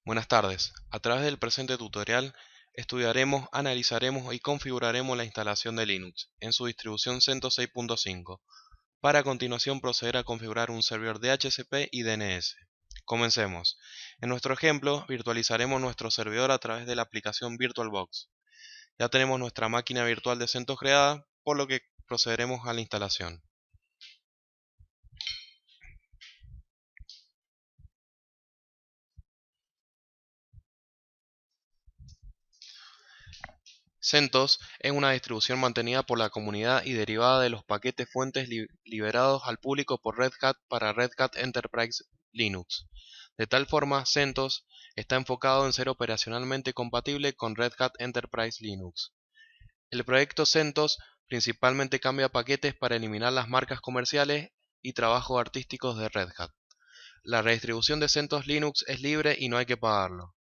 Buenas tardes. A través del presente tutorial estudiaremos, analizaremos y configuraremos la instalación de Linux en su distribución CentOS 6.5 para a continuación proceder a configurar un servidor DHCP y DNS. Comencemos. En nuestro ejemplo virtualizaremos nuestro servidor a través de la aplicación VirtualBox. Ya tenemos nuestra máquina virtual de CentOS creada, por lo que procederemos a la instalación. CentOS es una distribución mantenida por la comunidad y derivada de los paquetes fuentes liberados al público por Red Hat para Red Hat Enterprise Linux. De tal forma, CentOS está enfocado en ser operacionalmente compatible con Red Hat Enterprise Linux. El proyecto CentOS principalmente cambia paquetes para eliminar las marcas comerciales y trabajos artísticos de Red Hat. La redistribución de CentOS Linux es libre y no hay que pagarlo.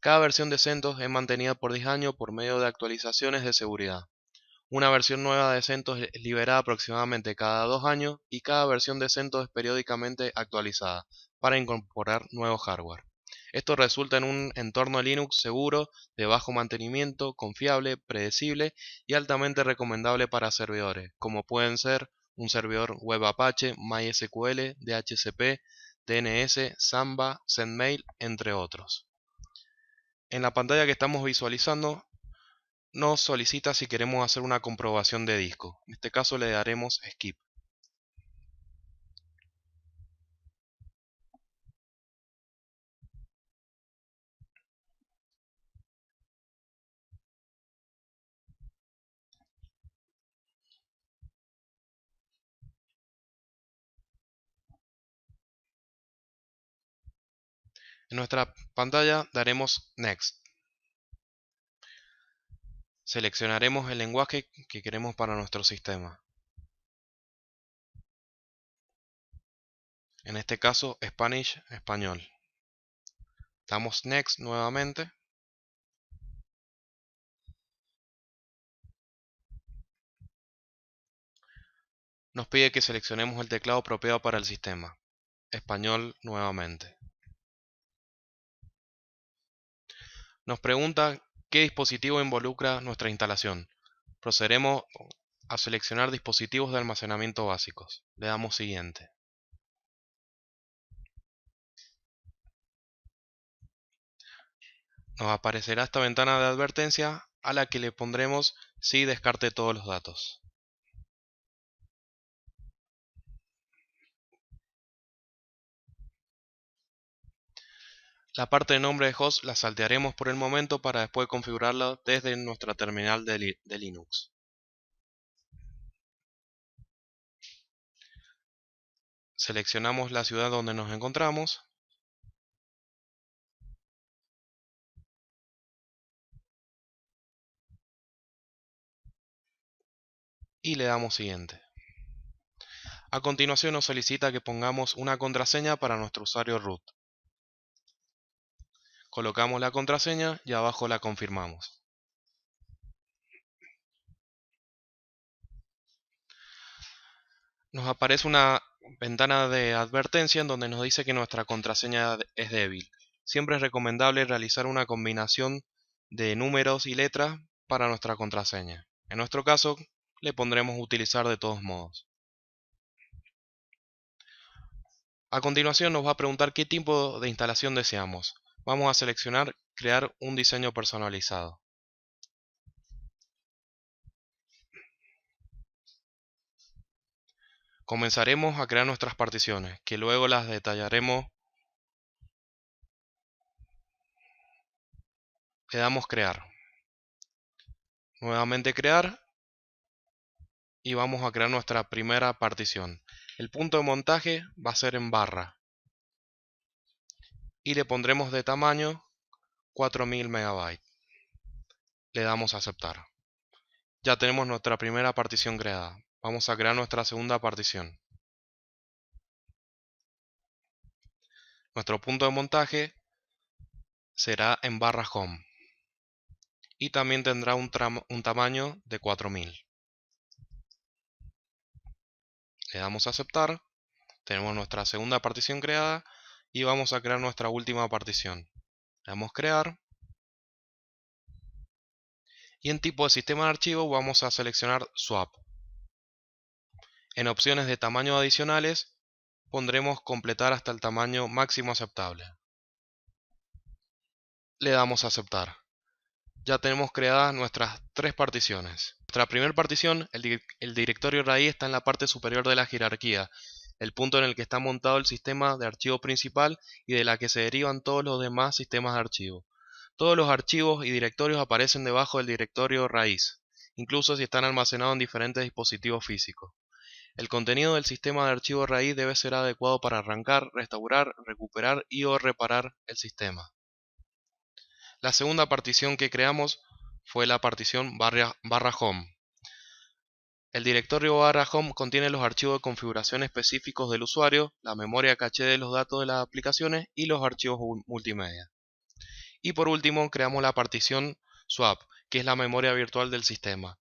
Cada versión de CentOS es mantenida por 10 años por medio de actualizaciones de seguridad. Una versión nueva de CentOS es liberada aproximadamente cada 2 años y cada versión de CentOS es periódicamente actualizada para incorporar nuevo hardware. Esto resulta en un entorno Linux seguro, de bajo mantenimiento, confiable, predecible y altamente recomendable para servidores, como pueden ser un servidor web Apache, MySQL, DHCP, DNS, Samba, Sendmail, entre otros. En la pantalla que estamos visualizando nos solicita si queremos hacer una comprobación de disco. En este caso le daremos Skip. En nuestra pantalla daremos Next. Seleccionaremos el lenguaje que queremos para nuestro sistema. En este caso, Spanish, español. Damos Next nuevamente. Nos pide que seleccionemos el teclado apropiado para el sistema. Español nuevamente. Nos pregunta qué dispositivo involucra nuestra instalación. Procederemos a seleccionar dispositivos de almacenamiento básicos. Le damos Siguiente. Nos aparecerá esta ventana de advertencia a la que le pondremos sí descarte todos los datos. La parte de nombre de host la saltearemos por el momento para después configurarla desde nuestra terminal de Linux. Seleccionamos la ciudad donde nos encontramos y le damos Siguiente. A continuación nos solicita que pongamos una contraseña para nuestro usuario root. Colocamos la contraseña y abajo la confirmamos. Nos aparece una ventana de advertencia en donde nos dice que nuestra contraseña es débil. Siempre es recomendable realizar una combinación de números y letras para nuestra contraseña. En nuestro caso, le pondremos utilizar de todos modos. A continuación nos va a preguntar qué tipo de instalación deseamos. Vamos a seleccionar crear un diseño personalizado. Comenzaremos a crear nuestras particiones, que luego las detallaremos. Le damos crear. Nuevamente crear. Y vamos a crear nuestra primera partición. El punto de montaje va a ser en barra. Y le pondremos de tamaño 4000 MB. Le damos a aceptar. Ya tenemos nuestra primera partición creada. Vamos a crear nuestra segunda partición. Nuestro punto de montaje será en barra home. Y también tendrá un tamaño de 4000. Le damos a aceptar. Tenemos nuestra segunda partición creada y vamos a crear nuestra última partición. Le damos crear. Y en tipo de sistema de archivo vamos a seleccionar Swap. En opciones de tamaño adicionales pondremos completar hasta el tamaño máximo aceptable. Le damos a aceptar. Ya tenemos creadas nuestras tres particiones. Nuestra primera partición, el directorio raíz, está en la parte superior de la jerarquía, el punto en el que está montado el sistema de archivo principal y de la que se derivan todos los demás sistemas de archivo. Todos los archivos y directorios aparecen debajo del directorio raíz, incluso si están almacenados en diferentes dispositivos físicos. El contenido del sistema de archivo raíz debe ser adecuado para arrancar, restaurar, recuperar y o reparar el sistema. La segunda partición que creamos fue la partición barra home. El directorio barra home contiene los archivos de configuración específicos del usuario, la memoria caché de los datos de las aplicaciones y los archivos multimedia. Y por último creamos la partición swap, que es la memoria virtual del sistema.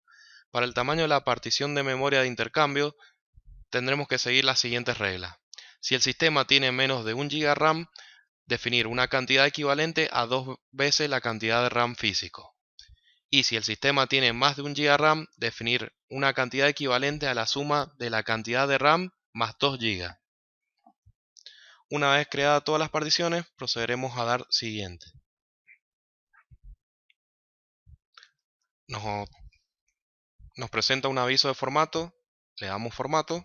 Para el tamaño de la partición de memoria de intercambio tendremos que seguir las siguientes reglas. Si el sistema tiene menos de 1 GB RAM, definir una cantidad equivalente a 2 veces la cantidad de RAM físico. Y si el sistema tiene más de 1 GB RAM, definir una cantidad equivalente a la suma de la cantidad de RAM más 2 GB. Una vez creadas todas las particiones, procederemos a dar siguiente. Nos presenta un aviso de formato, le damos formato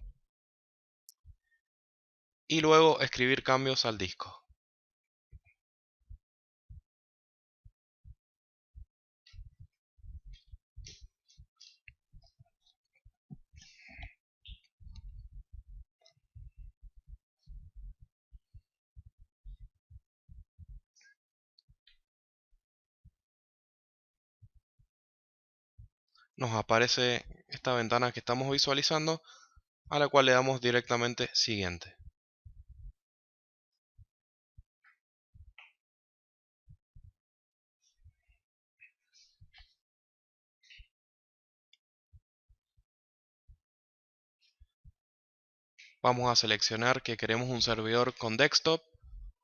y luego escribir cambios al disco. Nos aparece esta ventana que estamos visualizando, a la cual le damos directamente siguiente. Vamos a seleccionar que queremos un servidor con desktop,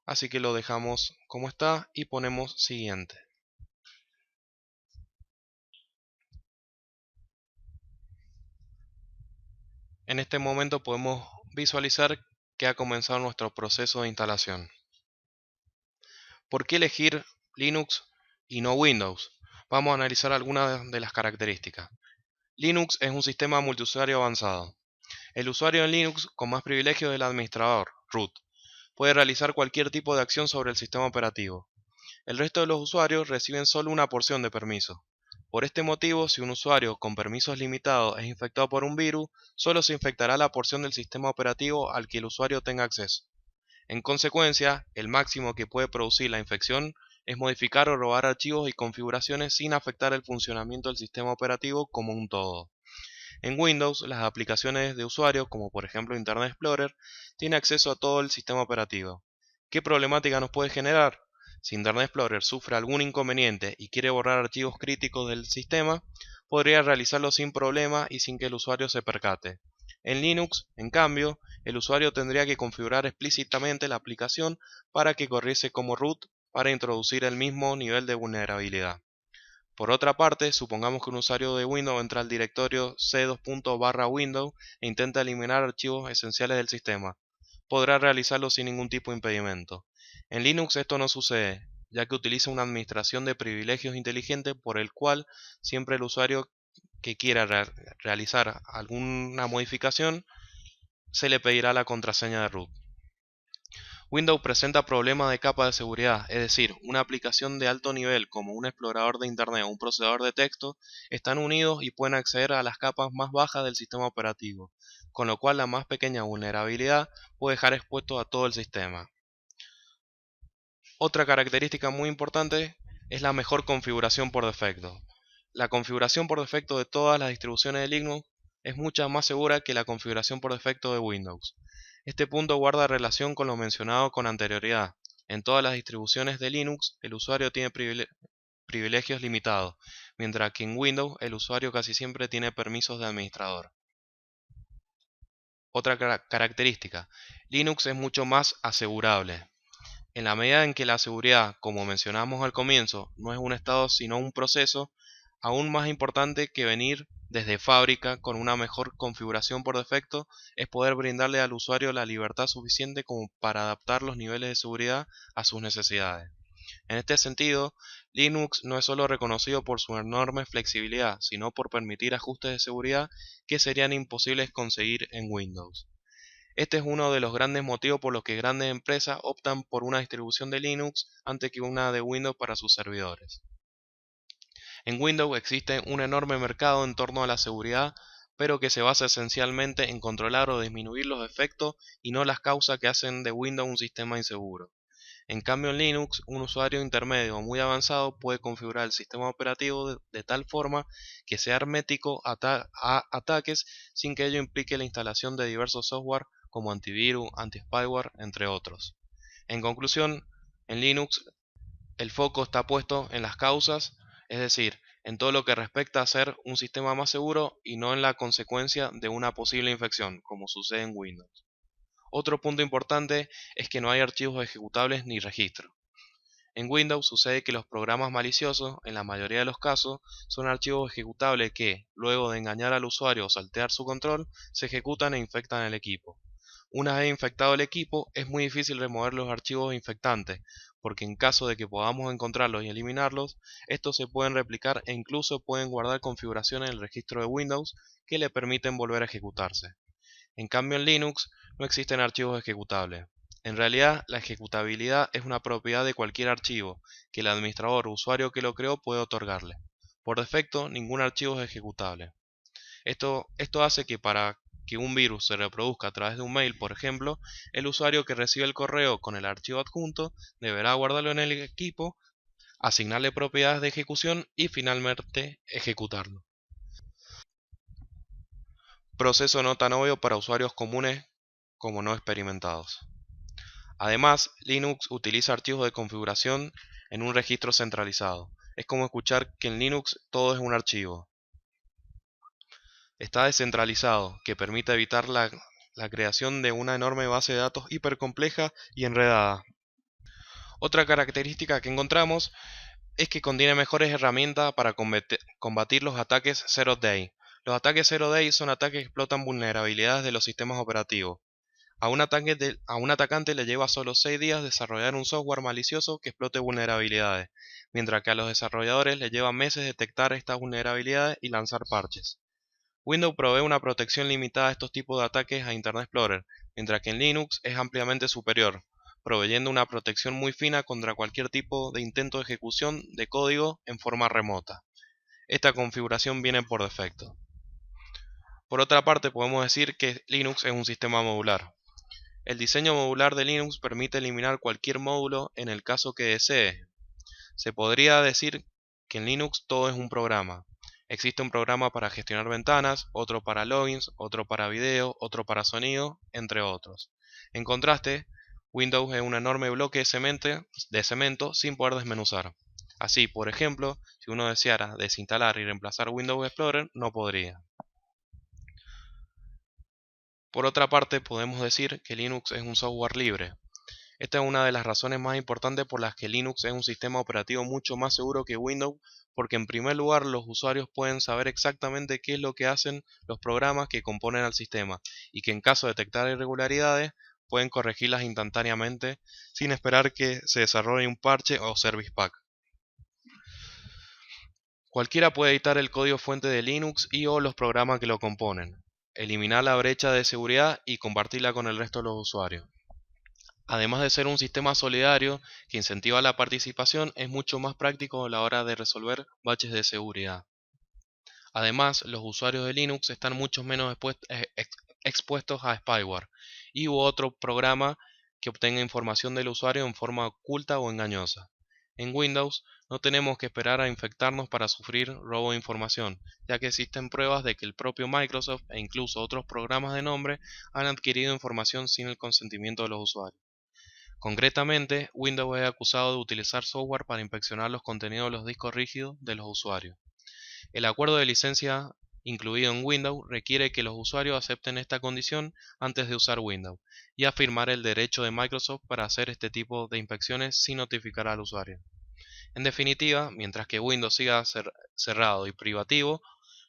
así que lo dejamos como está y ponemos siguiente. En este momento podemos visualizar que ha comenzado nuestro proceso de instalación. ¿Por qué elegir Linux y no Windows? Vamos a analizar algunas de las características. Linux es un sistema multiusuario avanzado. El usuario en Linux con más privilegios es el administrador, root. Puede realizar cualquier tipo de acción sobre el sistema operativo. El resto de los usuarios reciben solo una porción de permisos. Por este motivo, si un usuario con permisos limitados es infectado por un virus, solo se infectará la porción del sistema operativo al que el usuario tenga acceso. En consecuencia, el máximo que puede producir la infección es modificar o robar archivos y configuraciones sin afectar el funcionamiento del sistema operativo como un todo. En Windows, las aplicaciones de usuario, como por ejemplo Internet Explorer, tienen acceso a todo el sistema operativo. ¿Qué problemática nos puede generar? Si Internet Explorer sufre algún inconveniente y quiere borrar archivos críticos del sistema, podría realizarlo sin problema y sin que el usuario se percate. En Linux, en cambio, el usuario tendría que configurar explícitamente la aplicación para que corriese como root para introducir el mismo nivel de vulnerabilidad. Por otra parte, supongamos que un usuario de Windows entra al directorio c2./windows e intenta eliminar archivos esenciales del sistema. Podrá realizarlo sin ningún tipo de impedimento. En Linux esto no sucede, ya que utiliza una administración de privilegios inteligente por el cual siempre el usuario que quiera realizar alguna modificación se le pedirá la contraseña de root. Windows presenta problemas de capa de seguridad, es decir, una aplicación de alto nivel como un explorador de Internet o un procesador de texto están unidos y pueden acceder a las capas más bajas del sistema operativo, con lo cual la más pequeña vulnerabilidad puede dejar expuesto a todo el sistema. Otra característica muy importante es la mejor configuración por defecto. La configuración por defecto de todas las distribuciones de Linux es mucho más segura que la configuración por defecto de Windows. Este punto guarda relación con lo mencionado con anterioridad. En todas las distribuciones de Linux, el usuario tiene privilegios limitados, mientras que en Windows el usuario casi siempre tiene permisos de administrador. Otra característica, Linux es mucho más asegurable. En la medida en que la seguridad, como mencionamos al comienzo, no es un estado sino un proceso, aún más importante que venir desde fábrica con una mejor configuración por defecto es poder brindarle al usuario la libertad suficiente como para adaptar los niveles de seguridad a sus necesidades. En este sentido, Linux no es solo reconocido por su enorme flexibilidad, sino por permitir ajustes de seguridad que serían imposibles conseguir en Windows. Este es uno de los grandes motivos por los que grandes empresas optan por una distribución de Linux antes que una de Windows para sus servidores. En Windows existe un enorme mercado en torno a la seguridad, pero que se basa esencialmente en controlar o disminuir los efectos y no las causas que hacen de Windows un sistema inseguro. En cambio, en Linux, un usuario intermedio o muy avanzado puede configurar el sistema operativo de tal forma que sea hermético a ataques sin que ello implique la instalación de diversos software como antivirus, anti-spyware, entre otros. En conclusión, en Linux el foco está puesto en las causas, es decir, en todo lo que respecta a ser un sistema más seguro y no en la consecuencia de una posible infección, como sucede en Windows. Otro punto importante es que no hay archivos ejecutables ni registros. En Windows sucede que los programas maliciosos, en la mayoría de los casos, son archivos ejecutables que, luego de engañar al usuario o saltear su control, se ejecutan e infectan el equipo. Una vez infectado el equipo, es muy difícil remover los archivos infectantes, porque en caso de que podamos encontrarlos y eliminarlos, estos se pueden replicar e incluso pueden guardar configuraciones en el registro de Windows que le permiten volver a ejecutarse. En cambio, en Linux no existen archivos ejecutables. En realidad, la ejecutabilidad es una propiedad de cualquier archivo que el administrador o usuario que lo creó puede otorgarle. Por defecto, ningún archivo es ejecutable. Esto hace que para que un virus se reproduzca a través de un mail, por ejemplo, el usuario que recibe el correo con el archivo adjunto deberá guardarlo en el equipo, asignarle propiedades de ejecución y finalmente ejecutarlo. Proceso no tan obvio para usuarios comunes como no experimentados. Además, Linux utiliza archivos de configuración en un registro centralizado. Es como escuchar que en Linux todo es un archivo. Está descentralizado, que permite evitar la creación de una enorme base de datos hipercompleja y enredada. Otra característica que encontramos es que contiene mejores herramientas para combatir los ataques Zero Day. Los ataques Zero Day son ataques que explotan vulnerabilidades de los sistemas operativos. A un atacante le lleva solo 6 días desarrollar un software malicioso que explote vulnerabilidades, mientras que a los desarrolladores les lleva meses detectar estas vulnerabilidades y lanzar parches. Windows provee una protección limitada a estos tipos de ataques a Internet Explorer, mientras que en Linux es ampliamente superior, proveyendo una protección muy fina contra cualquier tipo de intento de ejecución de código en forma remota. Esta configuración viene por defecto. Por otra parte, podemos decir que Linux es un sistema modular. El diseño modular de Linux permite eliminar cualquier módulo en el caso que desee. Se podría decir que en Linux todo es un programa. Existe un programa para gestionar ventanas, otro para logins, otro para video, otro para sonido, entre otros. En contraste, Windows es un enorme bloque de cemento sin poder desmenuzar. Así, por ejemplo, si uno deseara desinstalar y reemplazar Windows Explorer, no podría. Por otra parte, podemos decir que Linux es un software libre. Esta es una de las razones más importantes por las que Linux es un sistema operativo mucho más seguro que Windows, porque en primer lugar los usuarios pueden saber exactamente qué es lo que hacen los programas que componen al sistema, y que en caso de detectar irregularidades pueden corregirlas instantáneamente sin esperar que se desarrolle un parche o service pack. Cualquiera puede editar el código fuente de Linux y o los programas que lo componen, eliminar la brecha de seguridad y compartirla con el resto de los usuarios. Además de ser un sistema solidario que incentiva la participación, es mucho más práctico a la hora de resolver baches de seguridad. Además, los usuarios de Linux están mucho menos expuestos a spyware y u otro programa que obtenga información del usuario en forma oculta o engañosa. En Windows no tenemos que esperar a infectarnos para sufrir robo de información, ya que existen pruebas de que el propio Microsoft e incluso otros programas de nombre han adquirido información sin el consentimiento de los usuarios. Concretamente, Windows es acusado de utilizar software para inspeccionar los contenidos de los discos rígidos de los usuarios. El acuerdo de licencia incluido en Windows, requiere que los usuarios acepten esta condición antes de usar Windows y afirmar el derecho de Microsoft para hacer este tipo de inspecciones sin notificar al usuario. En definitiva, mientras que Windows siga cerrado y privativo,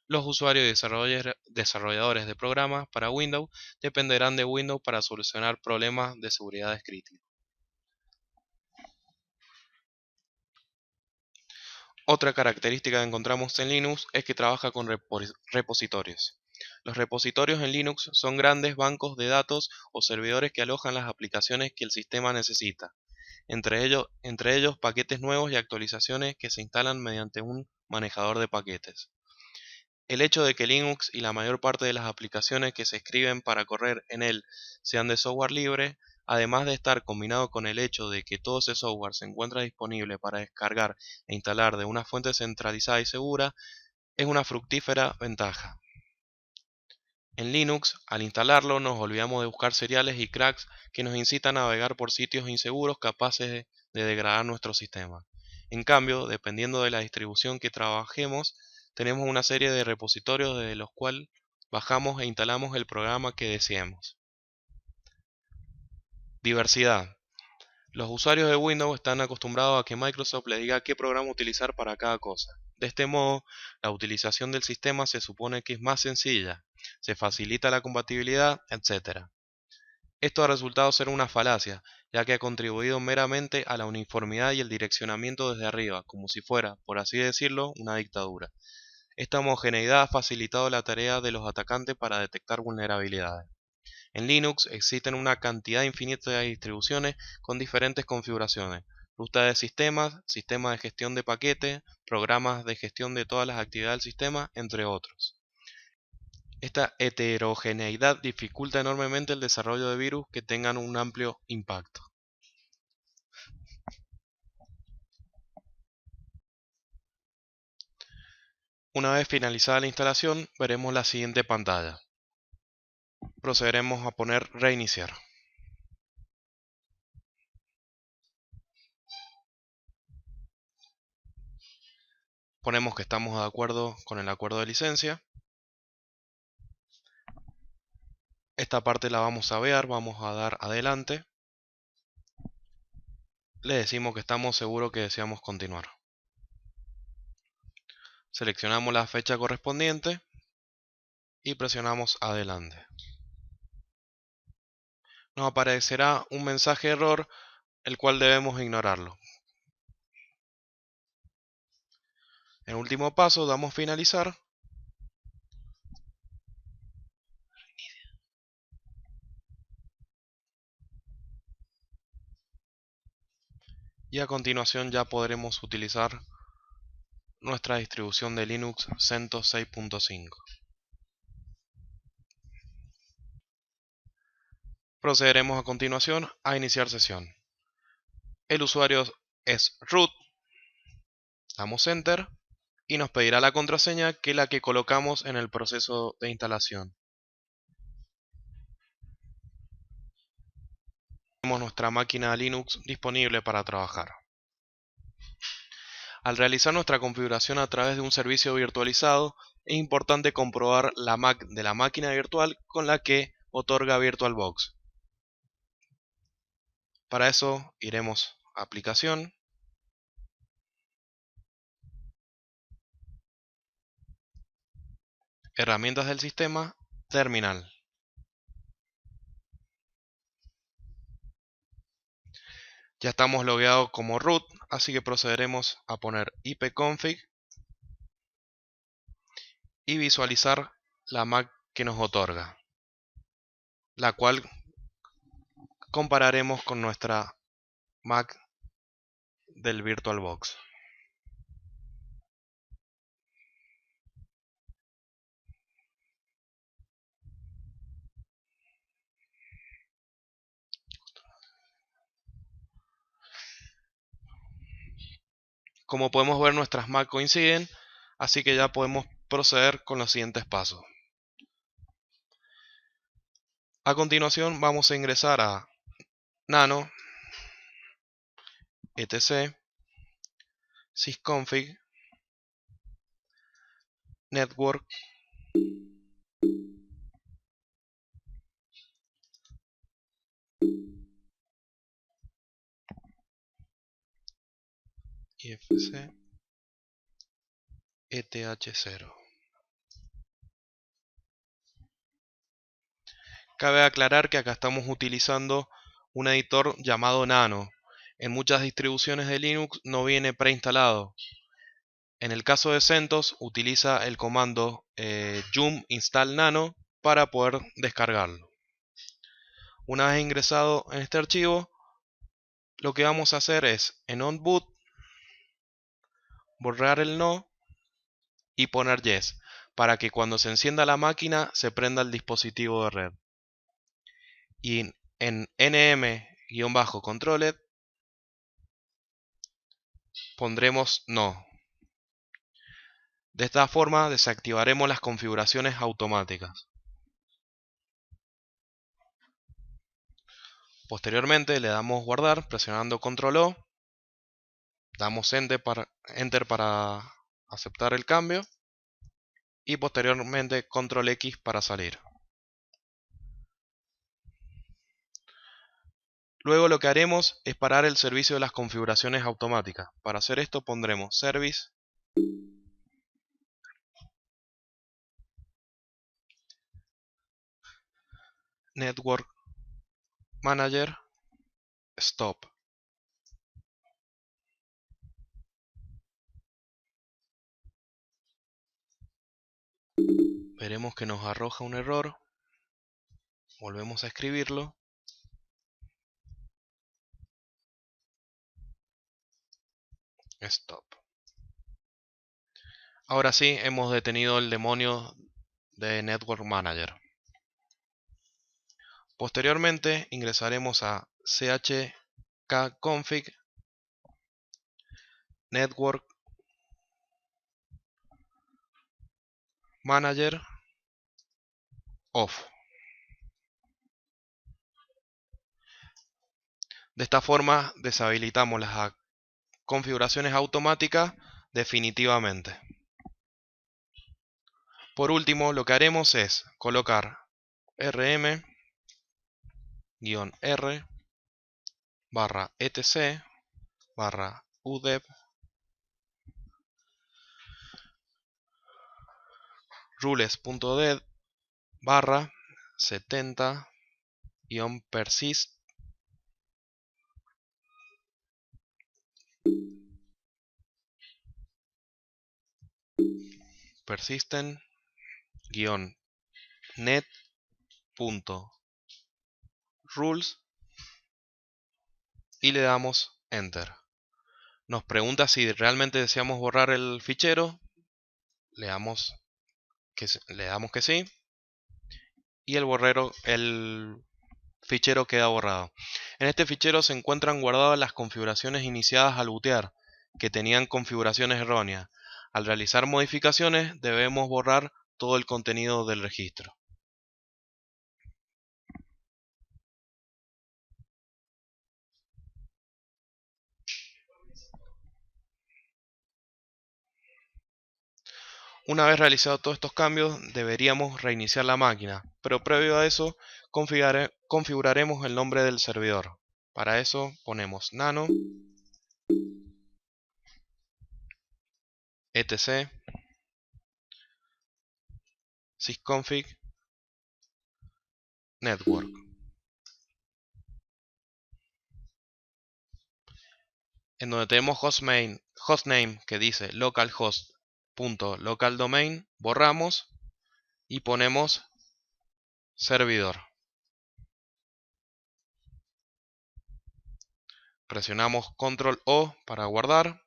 los usuarios y desarrolladores de programas para Windows dependerán de Windows para solucionar problemas de seguridad críticos. Otra característica que encontramos en Linux es que trabaja con repositorios. Los repositorios en Linux son grandes bancos de datos o servidores que alojan las aplicaciones que el sistema necesita, entre ellos paquetes nuevos y actualizaciones que se instalan mediante un manejador de paquetes. El hecho de que Linux y la mayor parte de las aplicaciones que se escriben para correr en él sean de software libre, además de estar combinado con el hecho de que todo ese software se encuentra disponible para descargar e instalar de una fuente centralizada y segura, es una fructífera ventaja. En Linux, al instalarlo, nos olvidamos de buscar seriales y cracks que nos incitan a navegar por sitios inseguros capaces de degradar nuestro sistema. En cambio, dependiendo de la distribución que trabajemos, tenemos una serie de repositorios desde los cuales bajamos e instalamos el programa que deseemos. Diversidad. Los usuarios de Windows están acostumbrados a que Microsoft les diga qué programa utilizar para cada cosa. De este modo, la utilización del sistema se supone que es más sencilla, se facilita la compatibilidad, etc. Esto ha resultado ser una falacia, ya que ha contribuido meramente a la uniformidad y el direccionamiento desde arriba, como si fuera, por así decirlo, una dictadura. Esta homogeneidad ha facilitado la tarea de los atacantes para detectar vulnerabilidades. En Linux existen una cantidad infinita de distribuciones con diferentes configuraciones, ruta de sistemas, sistemas de gestión de paquetes, programas de gestión de todas las actividades del sistema, entre otros. Esta heterogeneidad dificulta enormemente el desarrollo de virus que tengan un amplio impacto. Una vez finalizada la instalación, veremos la siguiente pantalla. Procederemos a poner reiniciar. Ponemos que estamos de acuerdo con el acuerdo de licencia. Esta parte la vamos a ver, vamos a dar adelante. Le decimos que estamos seguros que deseamos continuar. Seleccionamos la fecha correspondiente y presionamos adelante. Nos aparecerá un mensaje de error, el cual debemos ignorarlo. En último paso damos finalizar. Y a continuación ya podremos utilizar nuestra distribución de Linux CentOS 6.5. Procederemos a continuación a iniciar sesión. El usuario es root, damos enter y nos pedirá la contraseña que es la que colocamos en el proceso de instalación. Tenemos nuestra máquina Linux disponible para trabajar. Al realizar nuestra configuración a través de un servicio virtualizado, es importante comprobar la MAC de la máquina virtual con la que otorga VirtualBox. Para eso iremos a Aplicación, Herramientas del sistema, Terminal. Ya estamos logueados como root, así que procederemos a poner ipconfig y visualizar la MAC que nos otorga, la cual compararemos con nuestra MAC del VirtualBox. Como podemos ver, nuestras MAC coinciden, así que ya podemos proceder con los siguientes pasos. A continuación vamos a ingresar a nano, etc, sysconfig, network, IFC ETH0. Cabe aclarar que acá estamos utilizando un editor llamado Nano. En muchas distribuciones de Linux no viene preinstalado. En el caso de CentOS utiliza el comando yum install nano para poder descargarlo. Una vez ingresado en este archivo, lo que vamos a hacer es en onboot borrar el no y poner yes, para que cuando se encienda la máquina se prenda el dispositivo de red. Y en nm-controlled pondremos no. De esta forma desactivaremos las configuraciones automáticas. Posteriormente le damos guardar presionando control O, damos enter para aceptar el cambio y posteriormente control X para salir. Luego lo que haremos es parar el servicio de las configuraciones automáticas. Para hacer esto pondremos service network manager stop. Veremos que nos arroja un error. Volvemos a escribirlo. Stop. Ahora sí, hemos detenido el demonio de Network Manager. Posteriormente ingresaremos a chkconfig network manager off. De esta forma deshabilitamos las configuraciones automáticas definitivamente. Por último, lo que haremos es colocar rm-r /etc /udeb rules.dev /70-persist persistent-net.rules y le damos enter. Nos pregunta si realmente deseamos borrar el fichero. Le damos que sí y el fichero queda borrado. En este fichero se encuentran guardadas las configuraciones iniciadas al bootear, que tenían configuraciones erróneas. Al realizar modificaciones debemos borrar todo el contenido del registro. Una vez realizados todos estos cambios, deberíamos reiniciar la máquina, pero previo a eso configuraremos el nombre del servidor. Para eso ponemos nano etc sysconfig network. En donde tenemos hostname que dice localhost.localdomain, borramos y ponemos servidor. Presionamos control O para guardar,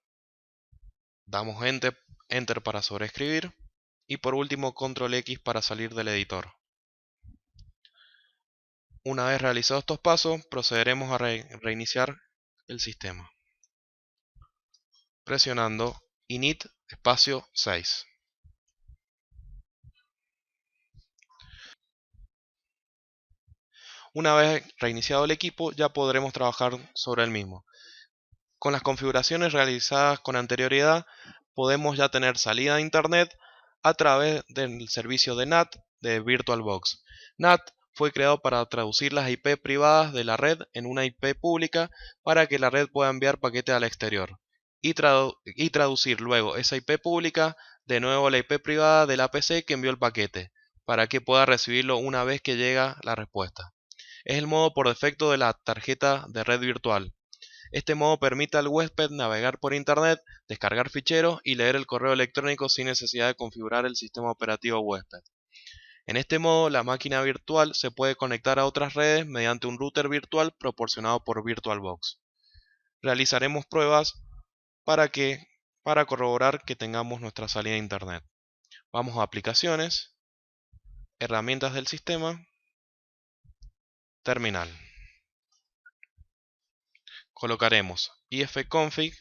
damos enter para sobreescribir y por último control X para salir del editor. Una vez realizados estos pasos, procederemos a reiniciar el sistema presionando init espacio 6. Una vez reiniciado el equipo, ya podremos trabajar sobre el mismo. Con las configuraciones realizadas con anterioridad, podemos ya tener salida de internet, a través del servicio de NAT de VirtualBox. NAT fue creado para traducir las IP privadas de la red en una IP pública para que la red pueda enviar paquetes al exterior y traducir luego esa IP pública de nuevo a la IP privada de la PC que envió el paquete para que pueda recibirlo una vez que llega la respuesta. Es el modo por defecto de la tarjeta de red virtual. Este modo permite al huésped navegar por Internet, descargar ficheros y leer el correo electrónico sin necesidad de configurar el sistema operativo huésped. En este modo, la máquina virtual se puede conectar a otras redes mediante un router virtual proporcionado por VirtualBox. Realizaremos pruebas para corroborar que tengamos nuestra salida a Internet. Vamos a Aplicaciones, Herramientas del sistema, Terminal. Colocaremos ifconfig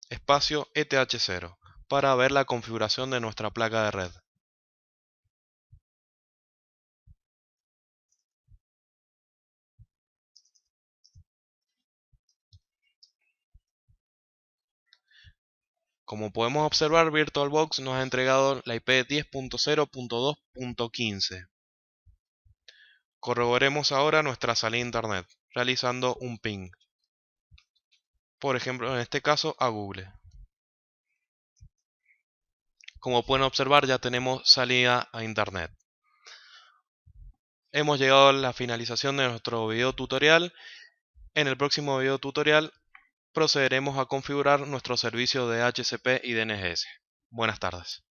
espacio eth0 para ver la configuración de nuestra placa de red. Como podemos observar, VirtualBox nos ha entregado la IP 10.0.2.15. Corroboremos ahora nuestra salida a Internet, realizando un ping. Por ejemplo, en este caso, a Google. Como pueden observar, ya tenemos salida a Internet. Hemos llegado a la finalización de nuestro video tutorial. En el próximo video tutorial procederemos a configurar nuestro servicio de DHCP y DNS. Buenas tardes.